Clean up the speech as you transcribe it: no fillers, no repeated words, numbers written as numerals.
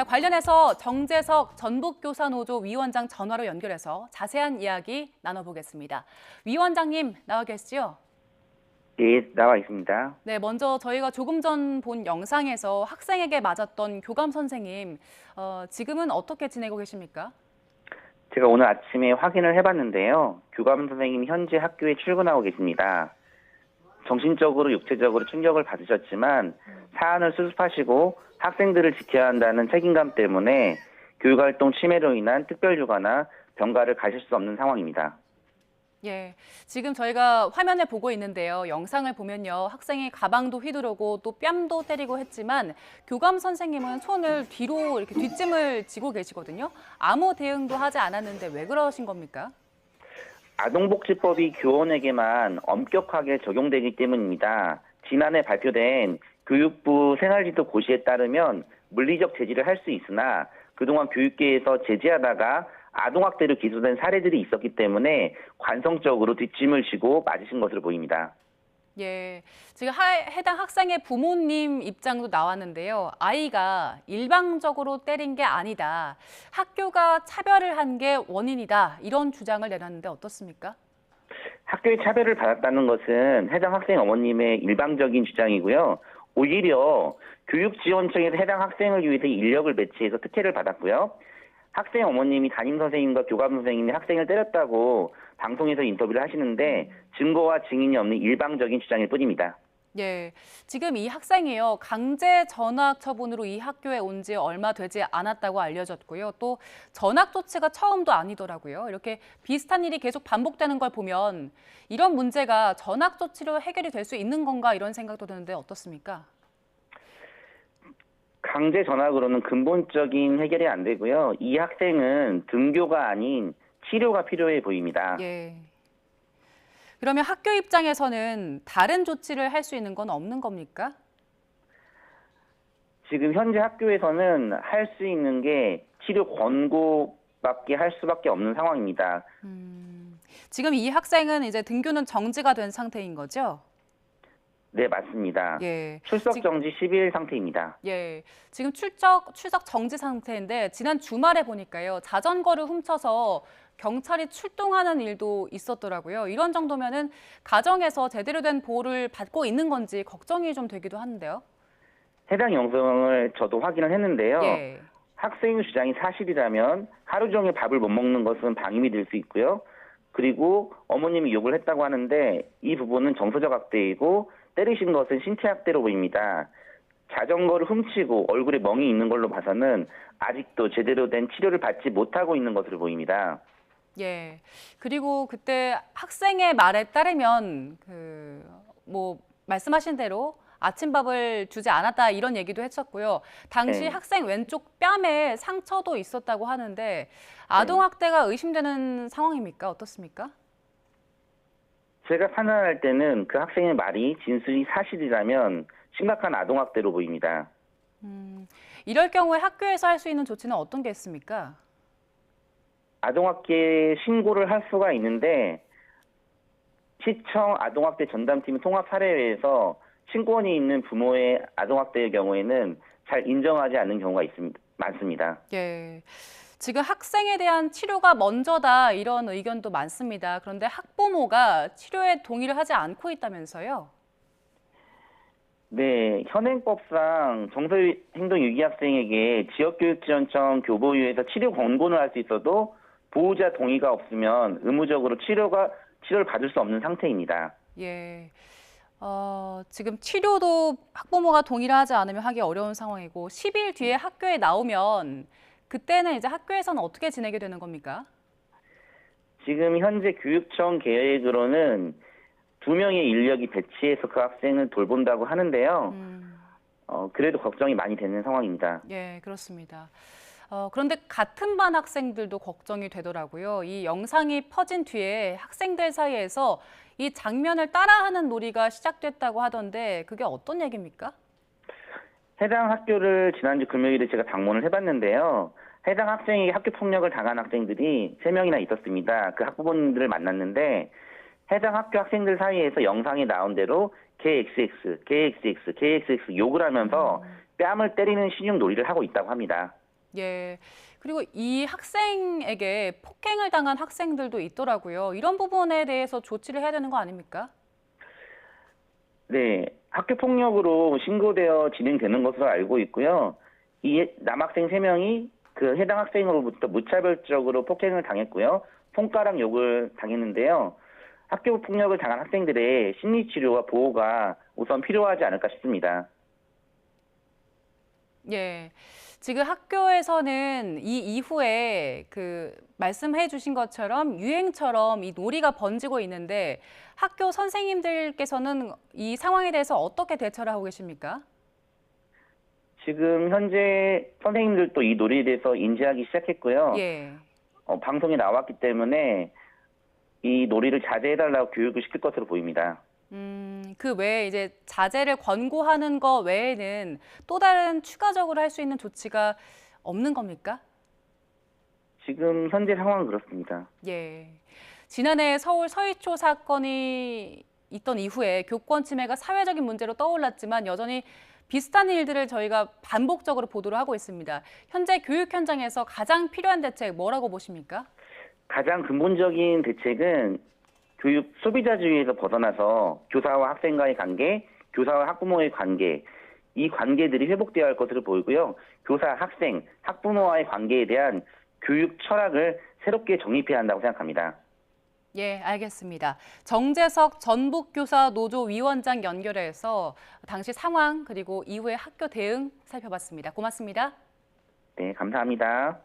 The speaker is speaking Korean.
자, 관련해서 정재석 전북교사노조 위원장 전화로 연결해서 자세한 이야기 나눠보겠습니다. 위원장님 나와 계시죠? 예, 나와 있습니다. 네, 먼저 저희가 조금 전 본 영상에서 학생에게 맞았던 교감 선생님, 지금은 어떻게 지내고 계십니까? 제가 오늘 아침에 확인을 해봤는데요. 교감 선생님이 현재 학교에 출근하고 계십니다. 정신적으로, 육체적으로 충격을 받으셨지만 사안을 수습하시고 학생들을 지켜야 한다는 책임감 때문에 교육활동 침해로 인한 특별휴가나 병가를 가실 수 없는 상황입니다. 예, 지금 저희가 화면을 보고 있는데요. 영상을 보면요. 학생이 가방도 휘두르고 또 뺨도 때리고 했지만 교감 선생님은 손을 뒤로 이렇게 뒷짐을 지고 계시거든요. 아무 대응도 하지 않았는데 왜 그러신 겁니까? 아동복지법이 교원에게만 엄격하게 적용되기 때문입니다. 지난해 발표된 교육부 생활지도 고시에 따르면 물리적 제지를 할 수 있으나 그동안 교육계에서 제지하다가 아동학대로 기소된 사례들이 있었기 때문에 관성적으로 뒷짐을 지고 맞으신 것으로 보입니다. 예, 지금 해당 학생의 부모님 입장도 나왔는데요. 아이가 일방적으로 때린 게 아니다. 학교가 차별을 한 게 원인이다. 이런 주장을 내놨는데 어떻습니까? 학교에 차별을 받았다는 것은 해당 학생 어머님의 일방적인 주장이고요. 오히려 교육지원청에서 해당 학생을 위해서 인력을 배치해서 특혜를 받았고요. 학생 어머님이 담임 선생님과 교감 선생님이 학생을 때렸다고 방송에서 인터뷰를 하시는데 증거와 증인이 없는 일방적인 주장일 뿐입니다. 예, 지금 이 학생이요. 강제 전학 처분으로 이 학교에 온 지 얼마 되지 않았다고 알려졌고요. 또 전학 조치가 처음도 아니더라고요. 이렇게 비슷한 일이 계속 반복되는 걸 보면 이런 문제가 전학 조치로 해결이 될 수 있는 건가 이런 생각도 드는데 어떻습니까? 강제 전학으로는 근본적인 해결이 안 되고요. 이 학생은 등교가 아닌 치료가 필요해 보입니다. 예. 그러면 학교 입장에서는 다른 조치를 할 수 있는 건 없는 겁니까? 지금 현재 학교에서는 할 수 있는 게 치료 권고밖에 할 수밖에 없는 상황입니다. 지금 이 학생은 이제 등교는 정지가 된 상태인 거죠? 네, 맞습니다. 예. 출석 정지 10일 상태입니다. 예. 지금 출석 정지 상태인데 지난 주말에 보니까요. 자전거를 훔쳐서 경찰이 출동하는 일도 있었더라고요. 이런 정도면은 가정에서 제대로 된 보호를 받고 있는 건지 걱정이 좀 되기도 하는데요. 해당 영상을 저도 확인을 했는데요. 예. 학생의 주장이 사실이라면 하루 종일 밥을 못 먹는 것은 방임이 될 수 있고요. 그리고 어머님이 욕을 했다고 하는데 이 부분은 정서적 학대이고 때리신 것은 신체 학대로 보입니다. 자전거를 훔치고 얼굴에 멍이 있는 걸로 봐서는 아직도 제대로 된 치료를 받지 못하고 있는 것으로 보입니다. 예. 그리고 그때 학생의 말에 따르면 말씀하신 대로 아침밥을 주지 않았다 이런 얘기도 했었고요. 당시 네. 학생 왼쪽 뺨에 상처도 있었다고 하는데 아동학대가 의심되는 상황입니까? 어떻습니까? 제가 판단할 때는 그 학생의 말이 진술이 사실이라면 심각한 아동학대로 보입니다. 이럴 경우에 학교에서 할 수 있는 조치는 어떤 게 있습니까? 아동학대 신고를 할 수가 있는데 시청 아동학대 전담팀 통합사례회에서 친권이 있는 부모의 아동학대의 경우에는 잘 인정하지 않는 경우가 많습니다. 예. 지금 학생에 대한 치료가 먼저다 이런 의견도 많습니다. 그런데 학부모가 치료에 동의를 하지 않고 있다면서요? 네, 현행법상 정서행동유기 학생에게 지역교육지원청 교보유에서 치료 권고를 할 수 있어도 보호자 동의가 없으면 의무적으로 치료를 받을 수 없는 상태입니다. 예. 지금 치료도 학부모가 동의를 하지 않으면 하기 어려운 상황이고 10일 뒤에 학교에 나오면 그때는 이제 학교에서는 어떻게 지내게 되는 겁니까? 지금 현재 교육청 계획으로는 2명의 인력이 배치해서 그 학생을 돌본다고 하는데요. 그래도 걱정이 많이 되는 상황입니다. 예, 그렇습니다. 그런데 같은 반 학생들도 걱정이 되더라고요. 이 영상이 퍼진 뒤에 학생들 사이에서 이 장면을 따라하는 놀이가 시작됐다고 하던데 그게 어떤 얘기입니까? 해당 학교를 지난주 금요일에 제가 방문을 해봤는데요. 해당 학생에게 학교 폭력을 당한 학생들이 3명이나 있었습니다. 그 학부모님들을 만났는데 해당 학교 학생들 사이에서 영상에 나온 대로 KXX, KXX, KXX 욕을 하면서 뺨을 때리는 신용 놀이를 하고 있다고 합니다. 예. 그리고 이 학생에게 폭행을 당한 학생들도 있더라고요. 이런 부분에 대해서 조치를 해야 되는 거 아닙니까? 네, 학교 폭력으로 신고되어 진행되는 것으로 알고 있고요. 이 남학생 3명이 그 해당 학생으로부터 무차별적으로 폭행을 당했고요. 손가락 욕을 당했는데요. 학교 폭력을 당한 학생들의 심리 치료와 보호가 우선 필요하지 않을까 싶습니다. 예. 지금 학교에서는 이 이후에 그 말씀해 주신 것처럼 유행처럼 이 놀이가 번지고 있는데 학교 선생님들께서는 이 상황에 대해서 어떻게 대처를 하고 계십니까? 지금 현재 선생님들도 이 놀이에 대해서 인지하기 시작했고요. 예. 방송에 나왔기 때문에 이 놀이를 자제해달라고 교육을 시킬 것으로 보입니다. 그 외에 이제 자제를 권고하는 것 외에는 또 다른 추가적으로 할 수 있는 조치가 없는 겁니까? 지금 현재 상황은 그렇습니다. 예. 지난해 서울 서희초 사건이 있던 이후에 교권 침해가 사회적인 문제로 떠올랐지만 여전히 비슷한 일들을 저희가 반복적으로 보도를 하고 있습니다. 현재 교육 현장에서 가장 필요한 대책 뭐라고 보십니까? 가장 근본적인 대책은 교육 소비자주의에서 벗어나서 교사와 학생과의 관계, 교사와 학부모의 관계, 이 관계들이 회복되어야 할 것으로 보이고요. 교사, 학생, 학부모와의 관계에 대한 교육 철학을 새롭게 정립해야 한다고 생각합니다. 예, 알겠습니다. 정재석 전북교사 노조 위원장 연결해서 당시 상황 그리고 이후의 학교 대응 살펴봤습니다. 고맙습니다. 네, 감사합니다.